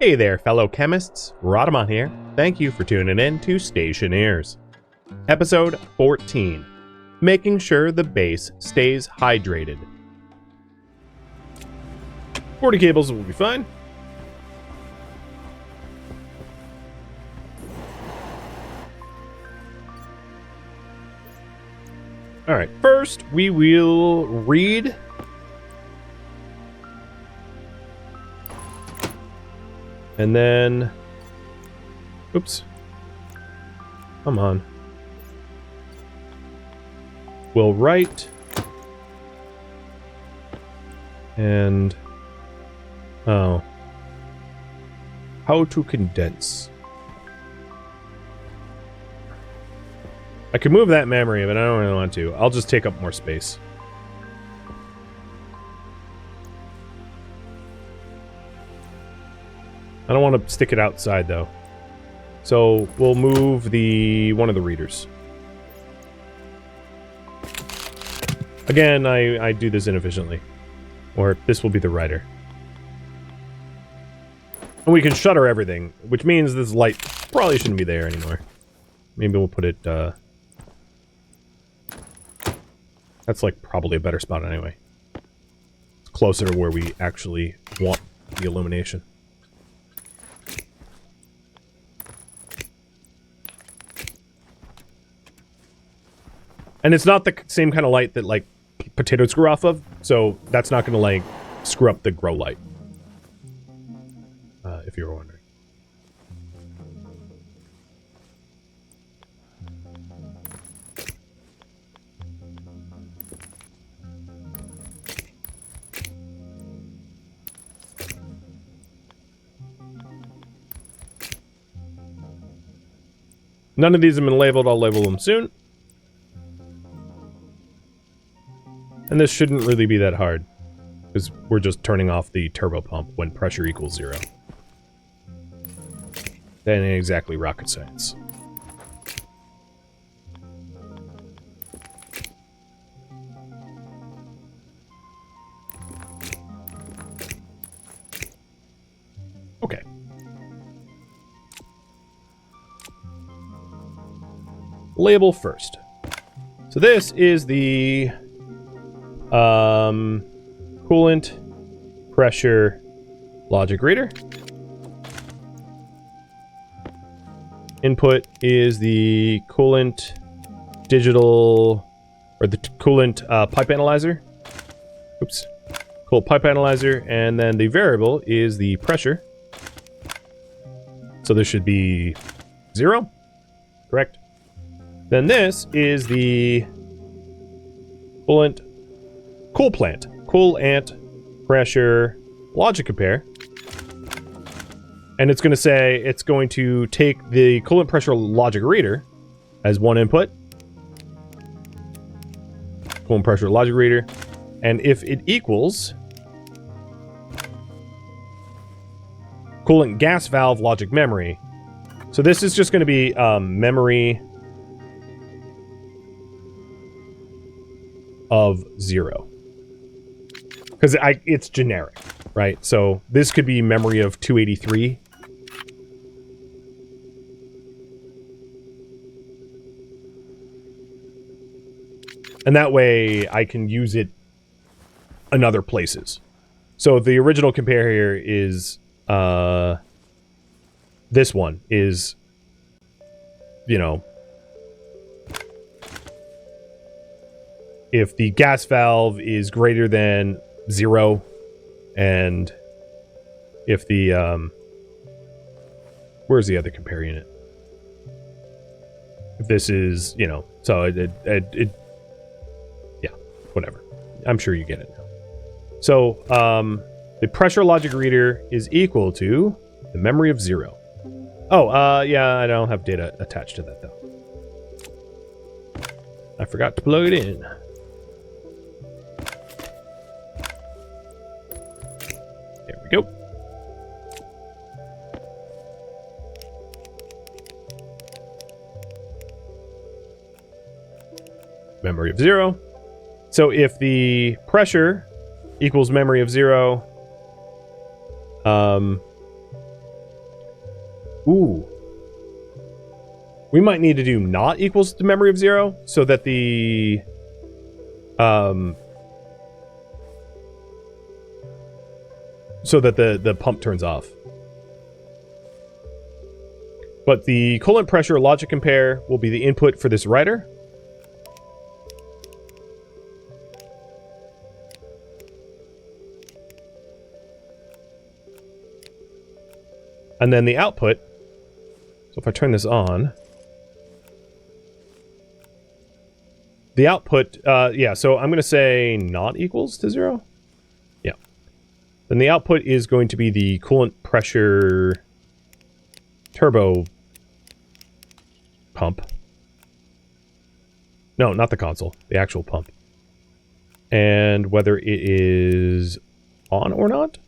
Hey there, fellow chemists. Rodamon here. Thank you for tuning in to Stationeers. Episode 14. Making sure the base stays hydrated. 40 cables will be fine. Alright, first we will read and then, oops, come on. We'll write and, oh, how to condense. I could move that memory, but I don't really want to. I'll just take up more space. I don't want to stick it outside, though. So we'll move one of the readers. Again, I do this inefficiently. Or this will be the writer. And we can shutter everything, which means this light probably shouldn't be there anymore. Maybe we'll put it, that's like probably a better spot anyway. It's closer to where we actually want the illumination. And it's not the same kind of light that, like, potatoes screw off of, so that's not going to, like, screw up the grow light. If you were wondering. None of these have been labeled. I'll label them soon. And this shouldn't really be that hard, because we're just turning off the turbo pump when pressure equals 0. That ain't exactly rocket science. Okay. Label first. So this is the coolant pressure logic reader. Input is the coolant digital, or the coolant pipe analyzer. Oops. Coolant pipe analyzer, and then the variable is the pressure. So this should be 0, correct? Then this is the coolant pressure logic compare. And it's going to say it's going to take the coolant pressure logic reader as one input. Coolant pressure logic reader. And if it equals coolant gas valve logic memory. So this is just going to be memory of 0. Because it's generic, right? So this could be memory of 283. And that way I can use it in other places. So the original compare here is this one is, you know, if the gas valve is greater than 0, and if the, where's the other compare unit? If this is, you know, so yeah, whatever. I'm sure you get it now. So, the pressure logic reader is equal to the memory of 0. Oh, yeah, I don't have data attached to that, though. I forgot to plug it in. There we go. Memory of 0. So if the pressure equals memory of 0, Ooh. We might need to do not equals to memory of 0 so that the the pump turns off. But the coolant pressure logic compare will be the input for this writer. And then the output, so if I turn this on, the output, yeah, so I'm going to say not equals to 0. Yeah. Then the output is going to be the coolant pressure turbo pump. No, not the console, the actual pump. And whether it is on or not.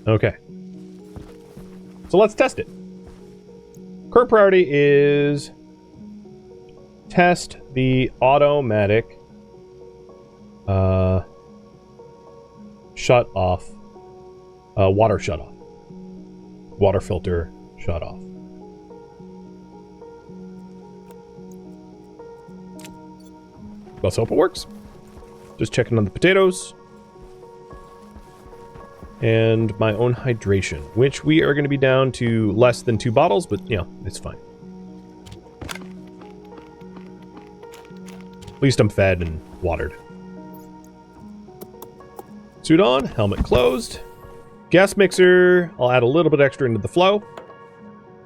Okay. So let's test it. Current priority is test the automatic shut off, water shut off. Water filter shut off. Let's hope it works. Just checking on the potatoes. And my own hydration, which we are going to be down to less than 2 bottles, but, you know, it's fine. At least I'm fed and watered. Suit on, helmet closed. Gas mixer, I'll add a little bit extra into the flow.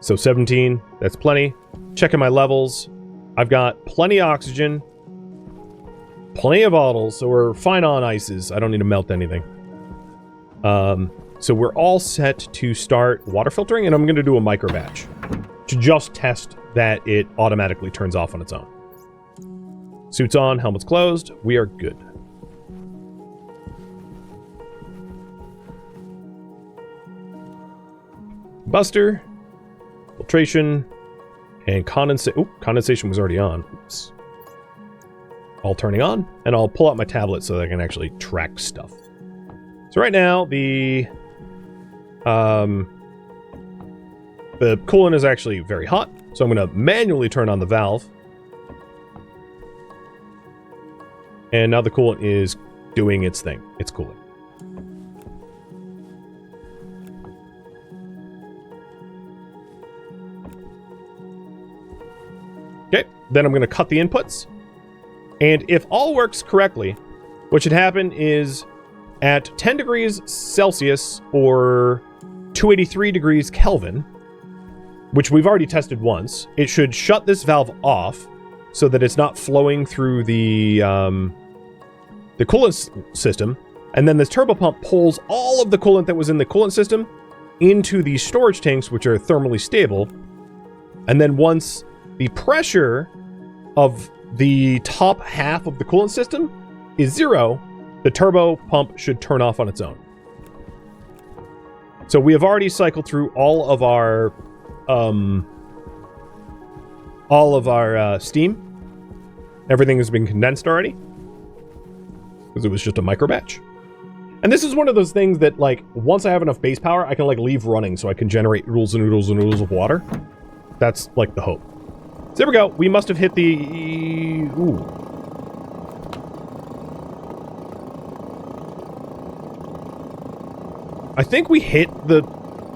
So 17, that's plenty. Checking my levels. I've got plenty of oxygen. Plenty of bottles, so we're fine on ices. I don't need to melt anything. So we're all set to start water filtering, and I'm going to do a micro batch to just test that it automatically turns off on its own. Suits on, helmets closed. We are good. Buster, filtration, and condensation was already on. Oops. All turning on, and I'll pull out my tablet so that I can actually track stuff. So right now, the coolant is actually very hot, so I'm going to manually turn on the valve. And now the coolant is doing its thing. It's cooling. Okay, then I'm going to cut the inputs. And if all works correctly, what should happen is at 10 degrees Celsius or 283 degrees Kelvin, which we've already tested once, it should shut this valve off so that it's not flowing through the coolant system. And then this turbo pump pulls all of the coolant that was in the coolant system into these storage tanks, which are thermally stable. And then once the pressure of the top half of the coolant system is 0, the turbo pump should turn off on its own. So we have already cycled through all of our steam. Everything has been condensed already because it was just a micro batch. And this is one of those things that, like, once I have enough base power, I can, like, leave running so I can generate oodles and oodles and oodles of water. That's, like, the hope. So there we go. We must have hit the... Ooh. I think we hit the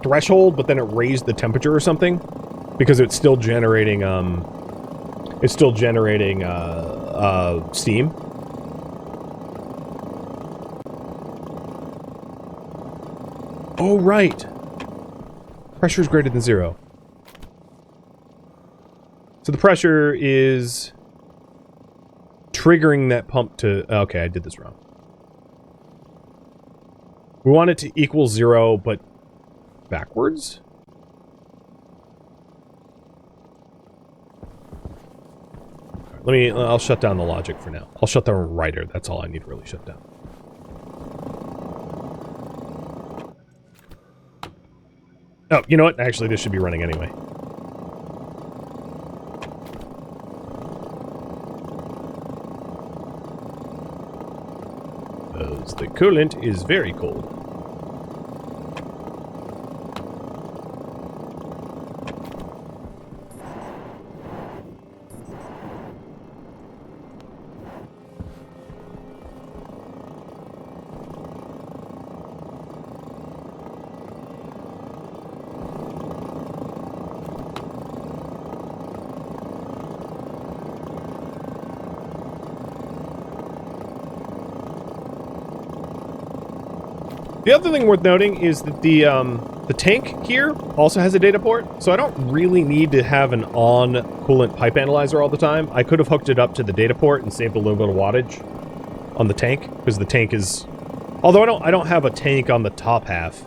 threshold, but then it raised the temperature or something. Because it's still generating, steam. Oh, right. Pressure is greater than 0. So the pressure is triggering that pump to... Okay, I did this wrong. We want it to equal 0, but backwards? I'll shut down the logic for now. I'll shut down writer. That's all I need to really shut down. Oh, you know what? Actually, this should be running anyway. Because the coolant is very cold. The other thing worth noting is that the tank here also has a data port, so I don't really need to have an on coolant pipe analyzer all the time. I could have hooked it up to the data port and saved a little bit of wattage on the tank, because the tank is... Although I don't have a tank on the top half,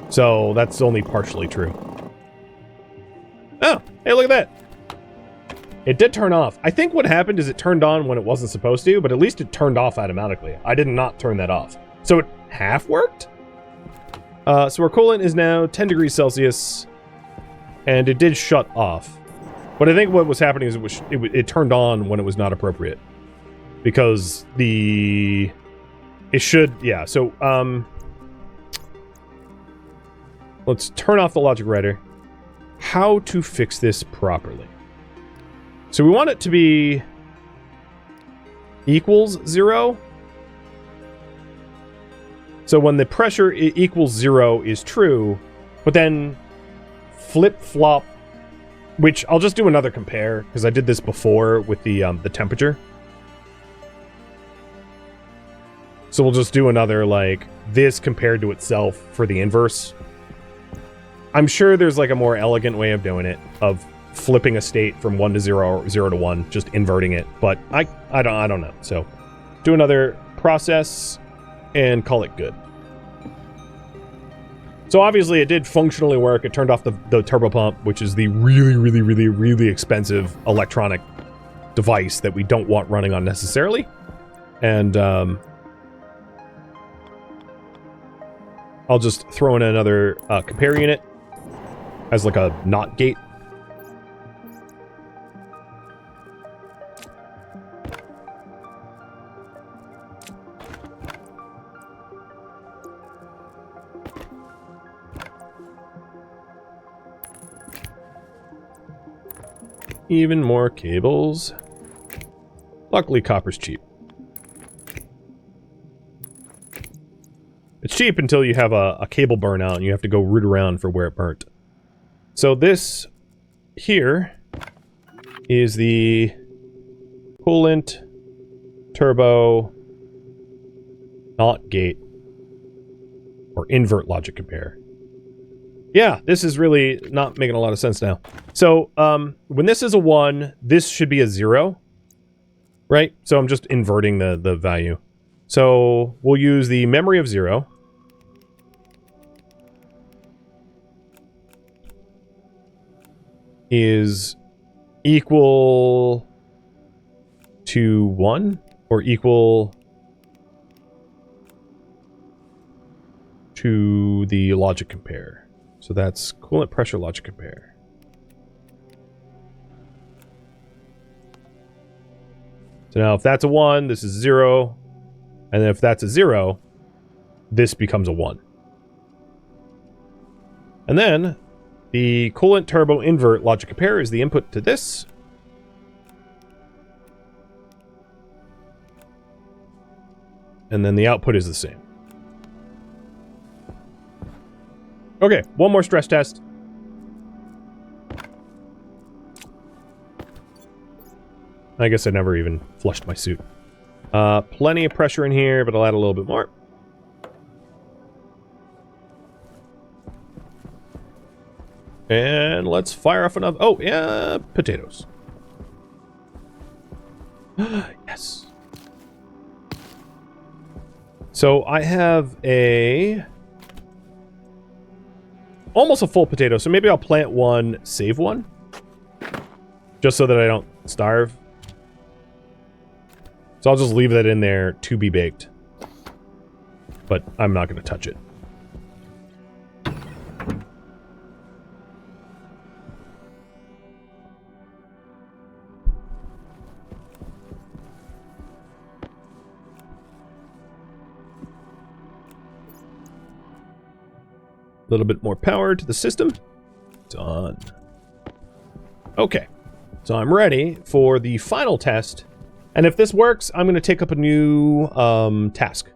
so that's only partially true. Oh, hey, look at that. It did turn off. I think what happened is it turned on when it wasn't supposed to, but at least it turned off automatically. I did not turn that off. So it half worked? So our coolant is now 10 degrees Celsius, and it did shut off. But I think what was happening is it turned on when it was not appropriate. Because it should, yeah, so, let's turn off the logic writer. How to fix this properly. So we want it to be equals 0. So when the pressure equals 0 is true, but then flip-flop, which I'll just do another compare, because I did this before with the temperature. So we'll just do another, like, this compared to itself for the inverse. I'm sure there's, like, a more elegant way of doing it, of flipping a state from 1 to 0 or 0 to 1, just inverting it, but I don't know. So do another process and call it good. So obviously it did functionally work. It turned off the turbo pump, which is the really expensive electronic device that we don't want running unnecessarily. And I'll just throw in another compare unit as like a NOT gate. Even more cables. Luckily, copper's cheap. It's cheap until you have a cable burnout and you have to go root around for where it burnt. So this here is the coolant turbo NOT gate or invert logic compare. Yeah, this is really not making a lot of sense now. So, when this is a 1, this should be a 0. Right? So I'm just inverting the value. So, we'll use the memory of 0. Is equal to 1? Or equal to the logic compare. So that's coolant pressure logic compare. So now if that's a 1, this is 0. And then if that's a 0, this becomes a 1. And then the coolant turbo invert logic compare is the input to this. And then the output is the same. Okay, one more stress test. I guess I never even flushed my suit. Plenty of pressure in here, but I'll add a little bit more. And let's fire off another... Oh, yeah, potatoes. Yes. So I have almost a full potato, so maybe I'll plant one, save one. Just so that I don't starve. So I'll just leave that in there to be baked. But I'm not going to touch it. A little bit more power to the system. Done. Okay. So I'm ready for the final test. And if this works, I'm going to take up a new task.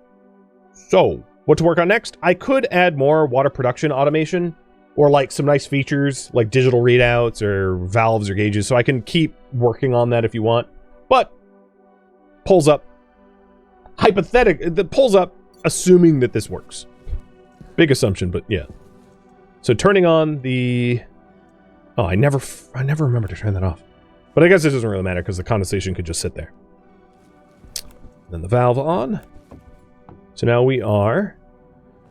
So, what to work on next? I could add more water production automation, or like some nice features like digital readouts or valves or gauges, so I can keep working on that if you want. But pulls up assuming that this works. Big assumption, but yeah. So turning on the... Oh, I never remember to turn that off. But I guess it doesn't really matter because the condensation could just sit there. Then the valve on. So now we are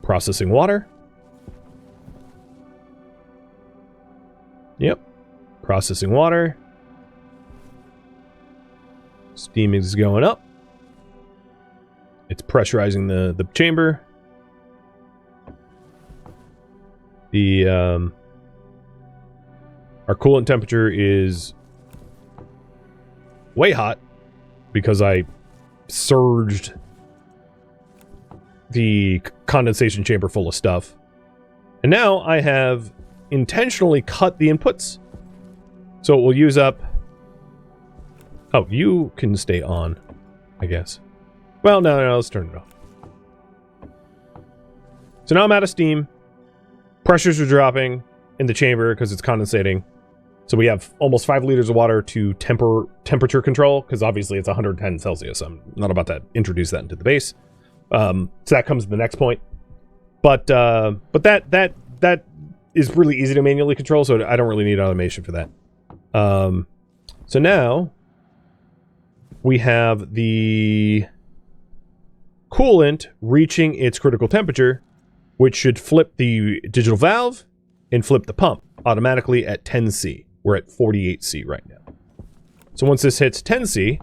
processing water. Yep. Processing water. Steam is going up. It's pressurizing the chamber. The our coolant temperature is way hot because I surged the condensation chamber full of stuff. And now I have intentionally cut the inputs. So it will use up... Oh, you can stay on, I guess. Well, no, let's turn it off. So now I'm out of steam. Pressures are dropping in the chamber because it's condensating. So we have almost 5 liters of water to temperature control, because obviously it's 110 Celsius. I'm not about to introduce that into the base. So that comes to the next point. But that is really easy to manually control, so I don't really need automation for that. So now we have the coolant reaching its critical temperature, which should flip the digital valve and flip the pump automatically at 10C. We're at 48C right now. So once this hits 10C,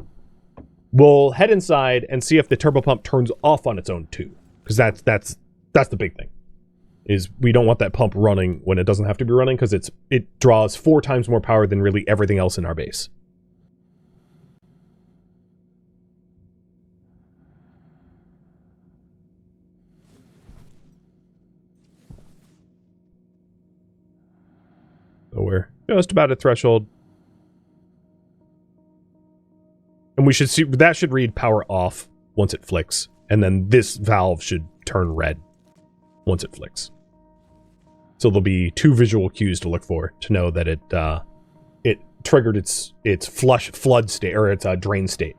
we'll head inside and see if the turbo pump turns off on its own too. Because that's the big thing. Is we don't want that pump running when it doesn't have to be running, because it draws 4 times more power than really everything else in our base. So we're just about at threshold. And we should see, that should read power off once it flicks. And then this valve should turn red once it flicks. So there'll be 2 visual cues to look for to know that it triggered its flood state, or its drain state.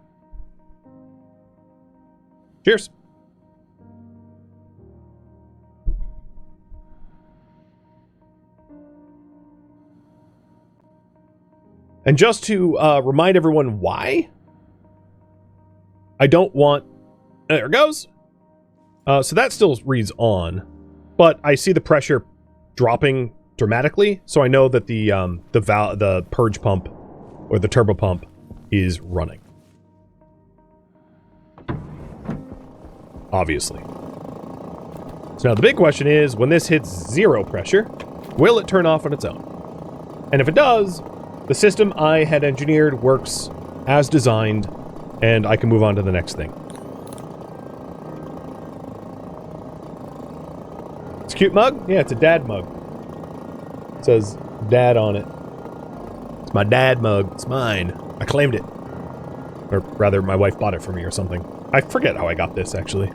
Cheers. And just to remind everyone why I don't want... There it goes. So that still reads on, but I see the pressure dropping dramatically, so I know that the purge pump or the turbo pump is running. Obviously. So now the big question is, when this hits 0 pressure, will it turn off on its own? And if it does, the system I had engineered works as designed, and I can move on to the next thing. It's a cute mug? Yeah, it's a dad mug. It says dad on it. It's my dad mug. It's mine. I claimed it. Or rather, my wife bought it for me or something. I forget how I got this, actually.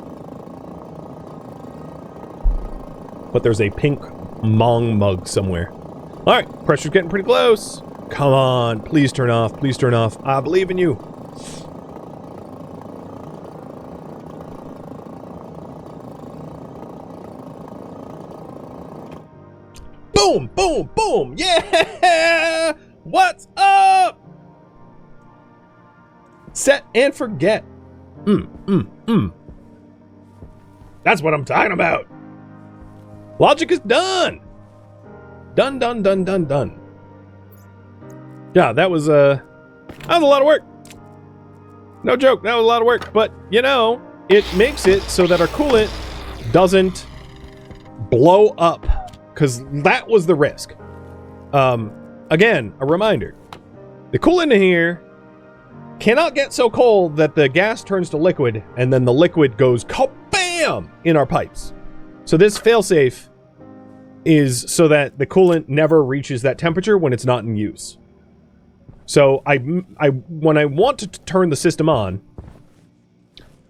But there's a pink Mong mug somewhere. Alright, pressure's getting pretty close. Come on, please turn off, please turn off. I believe in you. Boom, boom, boom, yeah! What's up? Set and forget. That's what I'm talking about. Logic is done. Done, done, done, done, done. Yeah, that was a lot of work. No joke, that was a lot of work. But, you know, it makes it so that our coolant doesn't blow up, because that was the risk. Again, a reminder. The coolant in here cannot get so cold that the gas turns to liquid, and then the liquid goes kabam in our pipes. So this failsafe is so that the coolant never reaches that temperature when it's not in use. So when I want to turn the system on,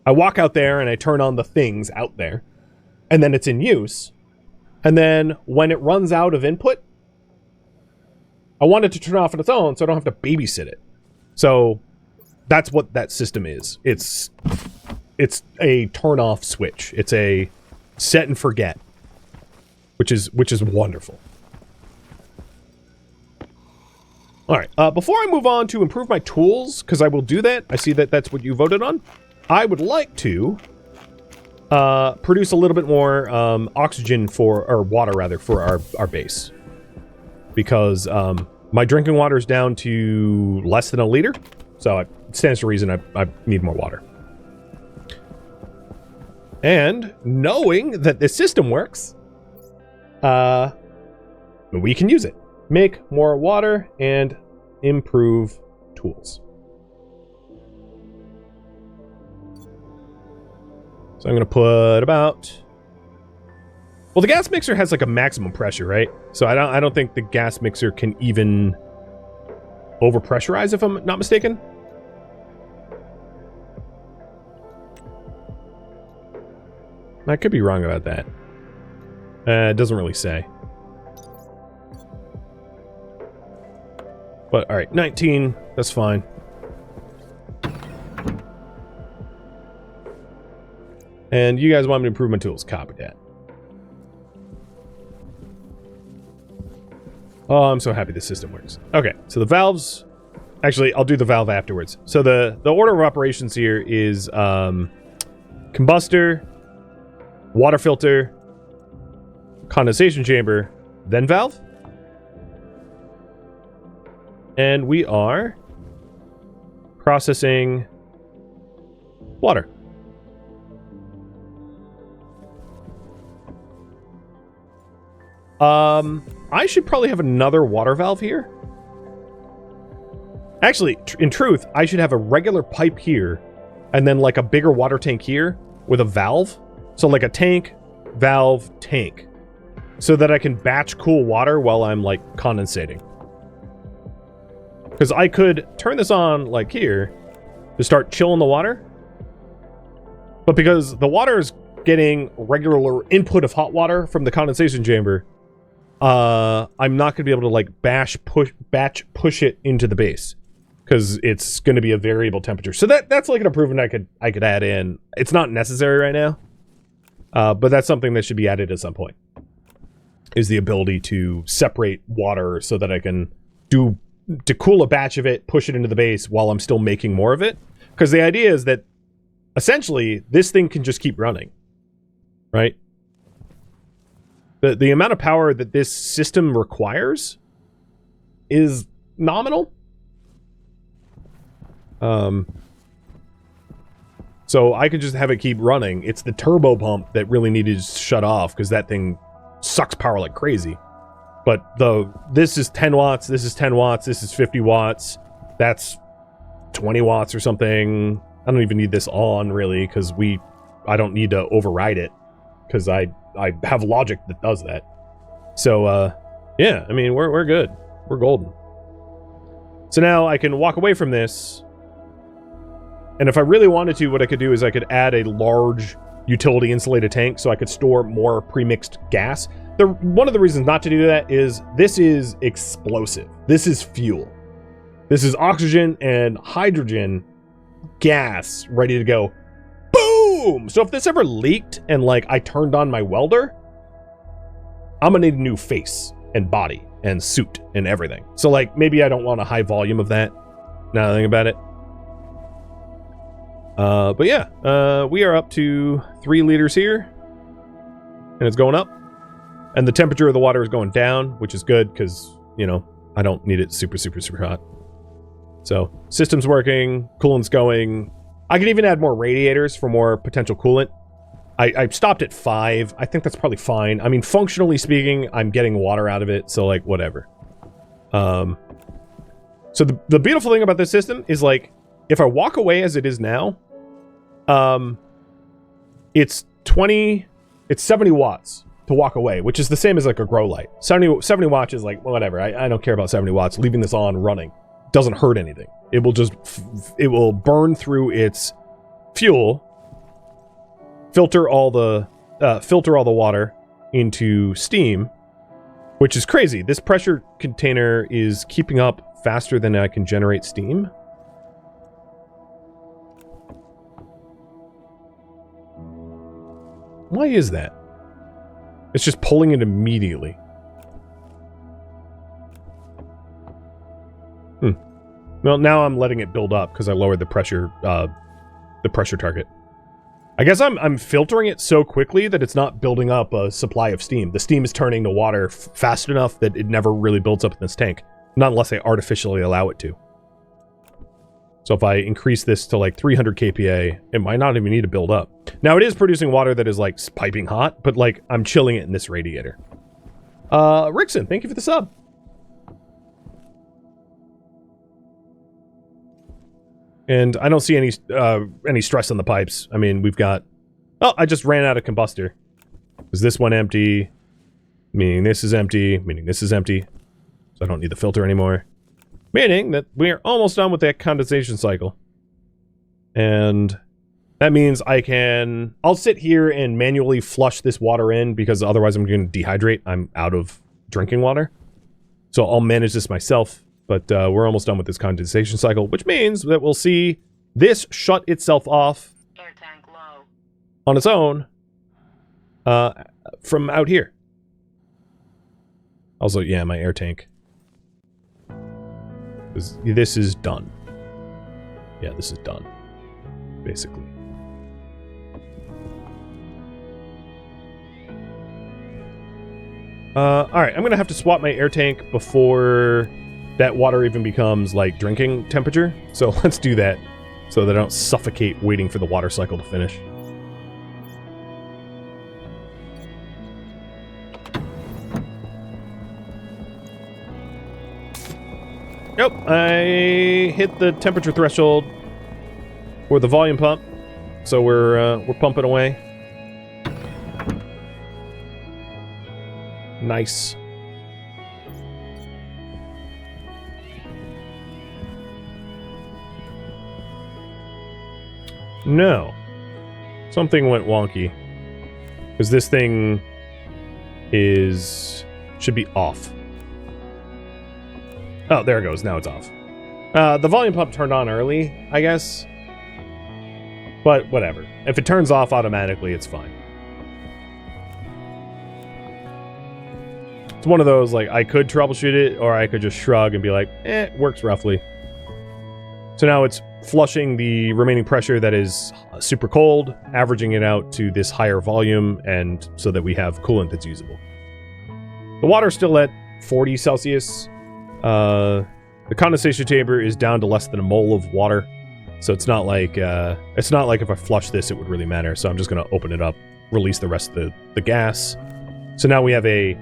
I walk out there and I turn on the things out there, and then it's in use. And then when it runs out of input, I want it to turn off on its own so I don't have to babysit it. So that's what that system is. It's a turn off switch. It's a set and forget. which is wonderful. All right, before I move on to improve my tools, because I will do that, I see that that's what you voted on, I would like to produce a little bit more oxygen or water rather, for our base. Because my drinking water is down to less than a liter, so it stands to reason I need more water. And knowing that this system works, we can use it. Make more water and improve tools. So I'm going to put about... Well, the gas mixer has like a maximum pressure, right? So I don't think the gas mixer can even overpressurize, if I'm not mistaken. I could be wrong about that. It doesn't really say. But, alright, 19. That's fine. And you guys want me to improve my tools. Copy that. Oh, I'm so happy this system works. Okay, so the valves... Actually, I'll do the valve afterwards. So the order of operations here is combustor, water filter, condensation chamber, then valve. And we are processing water. I should probably have another water valve here. Actually, in truth, I should have a regular pipe here and then like a bigger water tank here with a valve. So like a tank, valve, tank. So that I can batch cool water while I'm like condensating. Because I could turn this on like here to start chilling the water. But because the water is getting regular input of hot water from the condensation chamber, I'm not going to be able to like batch push it into the base. Because it's going to be a variable temperature. So that's like an improvement I could add in. It's not necessary right now. But that's something that should be added at some point. Is the ability to separate water so that I can to cool a batch of it, push it into the base while I'm still making more of it. Because the idea is that essentially this thing can just keep running. Right? The amount of power that this system requires is nominal. So I could just have it keep running. It's the turbo pump that really needed to shut off because that thing sucks power like crazy. But this is 10 watts, this is 10 watts, this is 50 watts, that's 20 watts or something. I don't even need this on really because I don't need to override it because I have logic that does that. So yeah, I mean we're good. We're golden. So now I can walk away from this. And if I really wanted to, what I could do is I could add a large utility insulated tank so I could store more pre-mixed gas. One of the reasons not to do that is this is explosive. This is fuel. This is oxygen and hydrogen gas ready to go. Boom! So if this ever leaked and like I turned on my welder, I'm gonna need a new face and body and suit and everything. So like maybe I don't want a high volume of that. Now that I think about it. But yeah, we are up to 3 liters here. And it's going up. And the temperature of the water is going down, which is good because, you know, I don't need it super, super, super hot. So, system's working, coolant's going. I can even add more radiators for more potential coolant. I stopped at 5. I think that's probably fine. I mean, functionally speaking, I'm getting water out of it, so, like, whatever. So the beautiful thing about this system is, like, if I walk away as it is now, it's 70 watts to walk away, which is the same as like a grow light. 70 watts is like, well, whatever. I don't care about 70 watts. Leaving this on running doesn't hurt anything. It will just, it will burn through its fuel, filter all the water into steam, which is crazy. This pressure container is keeping up faster than I can generate steam. Why is that? It's just pulling it immediately. Well, now I'm letting it build up because I lowered the pressure target. I guess I'm filtering it so quickly that it's not building up a supply of steam. The steam is turning to water fast enough that it never really builds up in this tank. Not unless I artificially allow it to. So if I increase this to like 300 kPa, it might not even need to build up. Now it is producing water that is like piping hot, but like I'm chilling it in this radiator. Rickson, thank you for the sub. And I don't see any stress on the pipes. I mean, we've got... Oh, I just ran out of combustor. Because this one empty, meaning this is empty, meaning this is empty. So I don't need the filter anymore. Meaning that we're almost done with that condensation cycle. And that means I'll sit here and manually flush this water in because otherwise I'm going to dehydrate. I'm out of drinking water. So I'll manage this myself. But we're almost done with this condensation cycle, which means that we'll see this shut itself off Air tank low. On its own from out here. Also, yeah, my air tank. This is done. Yeah, this is done. Basically. Alright, I'm gonna have to swap my air tank before that water even becomes, like, drinking temperature. So let's do that so that I don't suffocate waiting for the water cycle to finish. Nope, I hit the temperature threshold for the volume pump, so we're pumping away. Nice. No. Something went wonky. Because this thing should be off. Oh, there it goes. Now it's off. The volume pump turned on early, I guess. But whatever. If it turns off automatically, it's fine. It's one of those, like, I could troubleshoot it, or I could just shrug and be like, it works roughly. So now it's flushing the remaining pressure that is super cold, averaging it out to this higher volume, and so that we have coolant that's usable. The water's still at 40 Celsius. The condensation chamber is down to less than a mole of water, so it's not like if I flush this, it would really matter. So I'm just going to open it up, release the rest of the gas. So now we have a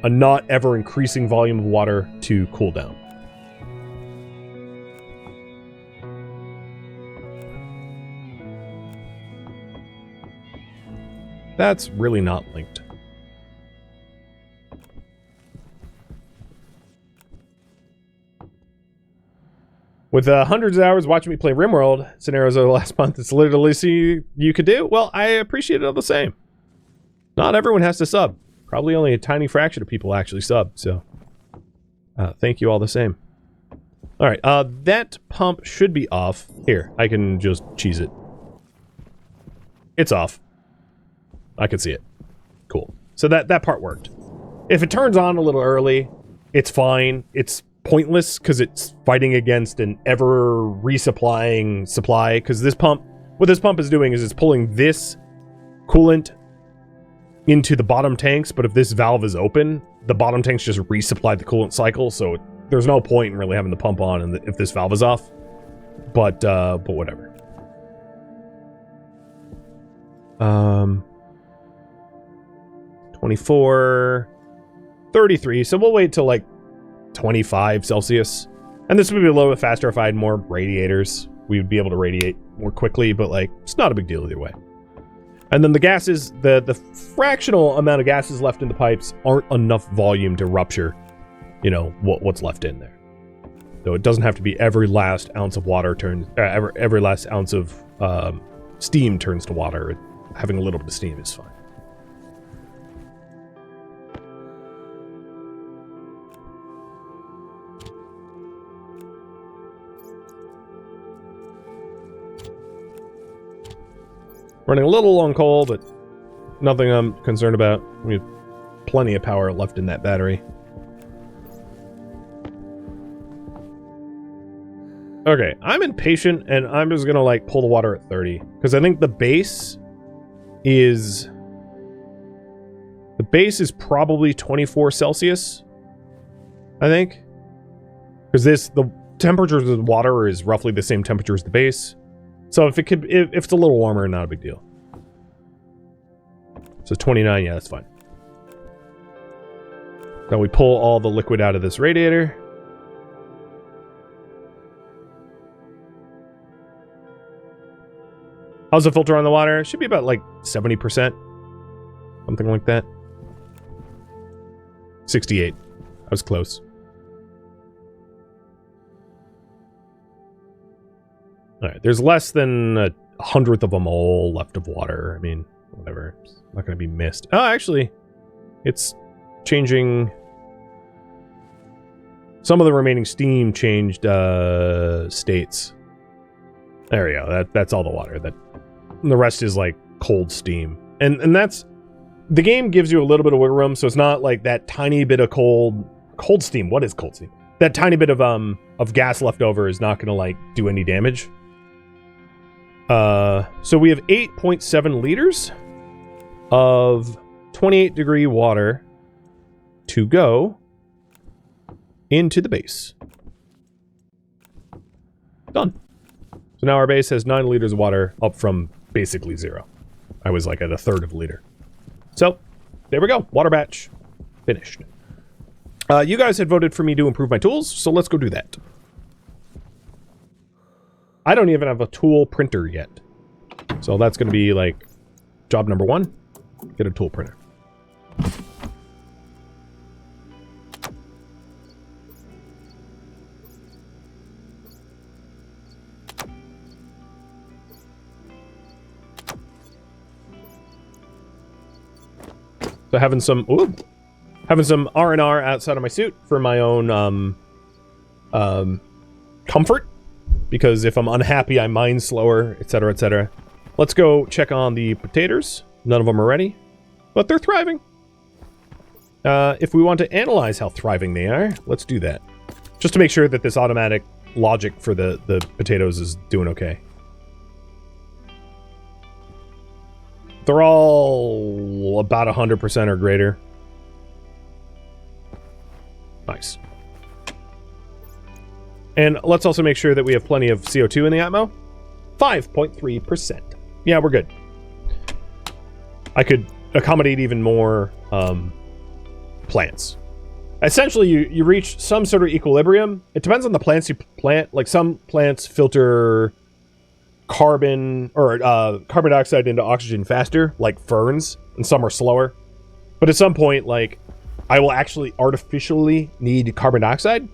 not ever increasing volume of water to cool down. That's really not linked. With hundreds of hours watching me play RimWorld scenarios over the last month, it's literally see you could do. Well, I appreciate it all the same. Not everyone has to sub. Probably only a tiny fraction of people actually sub, so thank you all the same. All right, that pump should be off. Here, I can just cheese it. It's off. I can see it. Cool. So that part worked. If it turns on a little early, it's fine. It's pointless because it's fighting against an ever resupplying supply. Because what this pump is doing is it's pulling this coolant into the bottom tanks. But if this valve is open, the bottom tanks just resupply the coolant cycle. So there's no point in really having the pump on and if this valve is off. But whatever. 24, 33. So we'll wait till like 25 Celsius. And this would be a little bit faster if I had more radiators. We would be able to radiate more quickly, but like, it's not a big deal either way. And then the gases, the fractional amount of gases left in the pipes aren't enough volume to rupture, you know, what's left in there. So it doesn't have to be every last ounce of water turns, every last ounce of steam turns to water. Having a little bit of steam is fine. Running a little on coal, but Nothing I'm concerned about. We have plenty of power left in that battery. Okay, I'm impatient, and I'm just gonna, like, pull the water at 30. Because I think the base is... The base is probably 24 Celsius, I think. Because the temperature of the water is roughly the same temperature as the base. So if it's a little warmer, not a big deal. So 29, yeah, that's fine. Now we pull all the liquid out of this radiator. How's the filter on the water? It should be about like 70%. Something like that. 68. I was close. Alright, there's less than a 100th of a mole left of water. I mean, whatever. It's not going to be missed. Oh, actually, it's changing. Some of the remaining steam changed states. There we go. That's all the water. The rest is like cold steam. And that's... The game gives you a little bit of wiggle room, so it's not like that tiny bit of cold steam. What is cold steam? That tiny bit of gas left over is not going to like do any damage. So we have 8.7 liters of 28 degree water to go into the base. Done. So now our base has 9 liters of water, up from basically 0. I was like at a third of a liter. So, there we go. Water batch. Finished. You guys had voted for me to improve my tools, so let's go do that. I don't even have a tool printer yet. So that's going to be like job number 1. Get a tool printer. So having some R&R outside of my suit for my own comfort, because if I'm unhappy, I mine slower, etc., etc. Let's go check on the potatoes. None of them are ready, but they're thriving. If we want to analyze how thriving they are, let's do that, just to make sure that this automatic logic for the potatoes is doing okay. They're all about 100% or greater. Nice. And let's also make sure that we have plenty of CO2 in the atmo. 5.3%. Yeah, we're good. I could accommodate even more plants. Essentially, you reach some sort of equilibrium. It depends on the plants you plant. Like some plants filter carbon dioxide into oxygen faster, like ferns, and some are slower. But at some point, like, I will actually artificially need carbon dioxide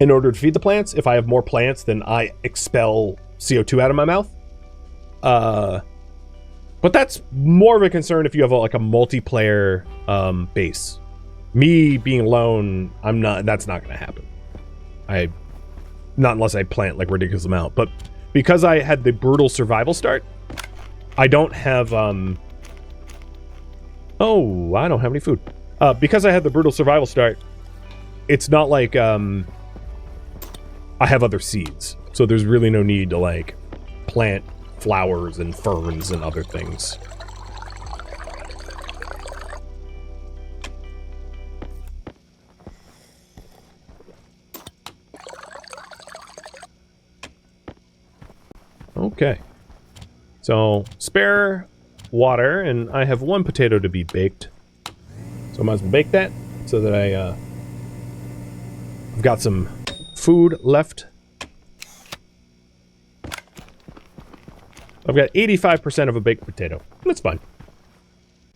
in order to feed the plants. If I have more plants, then I expel CO2 out of my mouth. But that's more of a concern if you have like a multiplayer base. Me being alone, that's not going to happen. Not unless I plant like ridiculous amount. But because I had the brutal survival start, I don't have, oh, I don't have any food. Because I had the brutal survival start, it's not like, I have other seeds. So there's really no need to, like, plant flowers and ferns and other things. Okay. So, spare water, and I have 1 potato to be baked. So I might as well bake that, so that I've got some food left. I've got 85% of a baked potato. That's fine.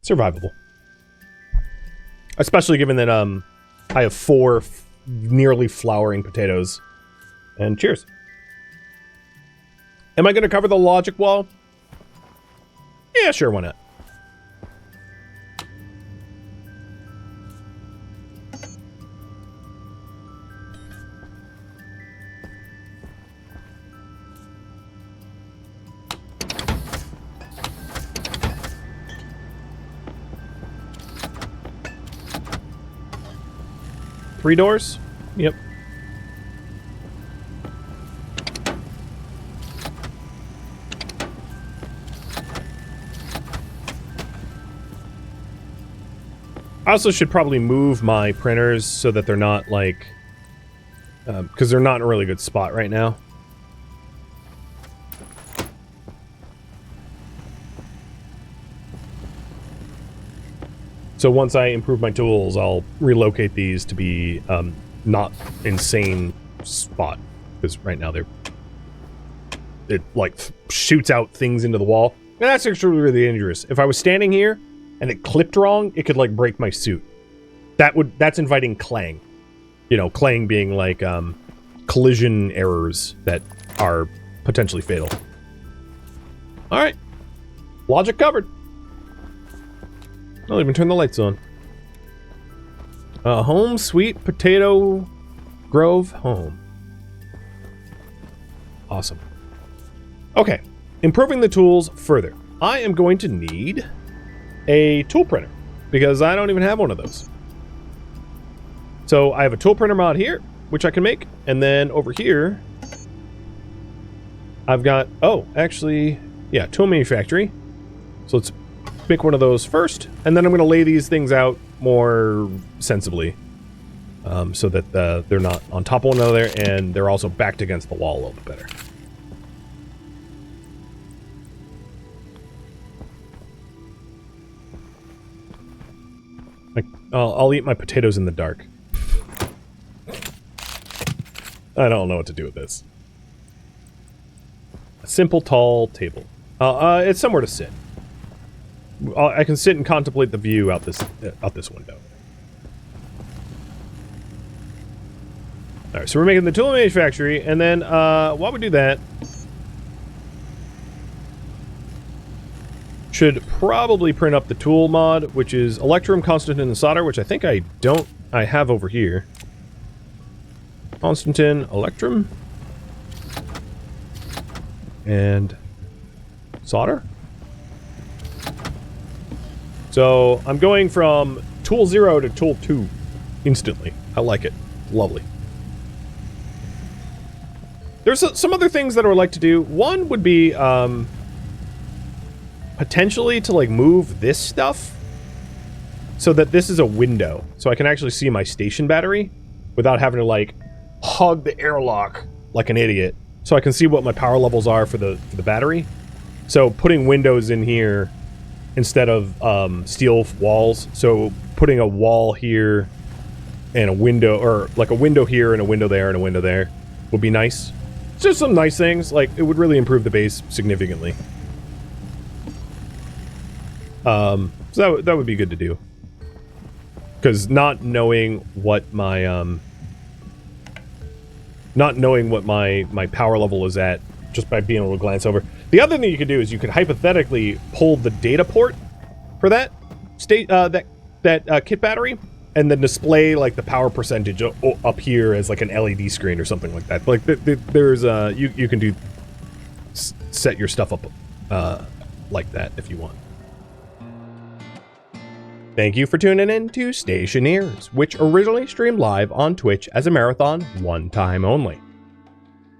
Survivable. Especially given that I have 4 nearly flowering potatoes. And cheers. Am I going to cover the logic wall? Yeah, sure, why not? 3 doors? Yep. I also should probably move my printers so that they're not like... because they're not in a really good spot right now. So once I improve my tools, I'll relocate these to be not insane spot. Because right now it like shoots out things into the wall. And that's actually really dangerous. If I was standing here and it clipped wrong, it could like break my suit. That's inviting clang. You know, clang being like collision errors that are potentially fatal. All right, logic covered. I'll even turn the lights on. Home sweet potato grove home. Awesome. Okay, improving the tools further. I am going to need a tool printer because I don't even have one of those. So I have a tool printer mod here, which I can make. And then over here, I've got, oh, actually, yeah, tool manufactory. So let's make one of those first. And then I'm going to lay these things out more sensibly so that they're not on top of one another and they're also backed against the wall a little bit better. I'll eat my potatoes in the dark. I don't know what to do with this. A simple, tall table. It's somewhere to sit. I can sit and contemplate the view out this window. All right, so we're making the tool manufactory, and then while we do that, should probably print up the tool mod, which is Electrum, Constantin, and Solder, which I think I have over here. Constantin, Electrum, and solder. So I'm going from tool 0 to tool 2 instantly. I like it. Lovely. There's some other things that I would like to do. One would be potentially to like move this stuff so that this is a window, so I can actually see my station battery without having to like hug the airlock like an idiot, so I can see what my power levels are for the battery. So putting windows in here instead of steel walls, so putting a wall here and a window, or like a window here and a window there and a window there would be nice. It's just some nice things. Like, it would really improve the base significantly. So that would be good to do. Because not knowing what my power level is at just by being able to glance over. The other thing you could do is you could hypothetically pull the data port for that kit battery and then display like the power percentage up here as like an LED screen or something like that. Like there's you can set your stuff up like that if you want. Thank you for tuning in to Stationeers, which originally streamed live on Twitch as a marathon, one time only.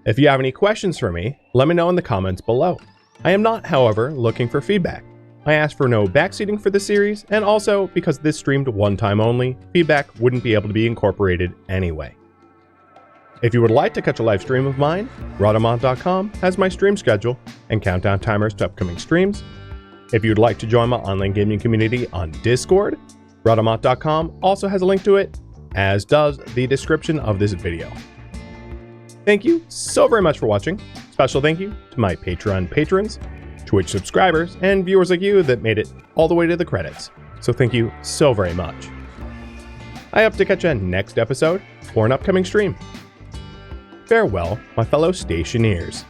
If you have any questions for me, let me know in the comments below. I am not, however, looking for feedback. I asked for no backseating for the series, and also, because this streamed one time only, feedback wouldn't be able to be incorporated anyway. If you would like to catch a live stream of mine, Rhodomont.com has my stream schedule and countdown timers to upcoming streams. If you'd like to join my online gaming community on Discord, Rhodomont.com also has a link to it, as does the description of this video. Thank you so very much for watching. Special thank you to my Patreon patrons, Twitch subscribers, and viewers like you that made it all the way to the credits. So thank you so very much. I hope to catch you next episode or an upcoming stream. Farewell, my fellow Stationeers.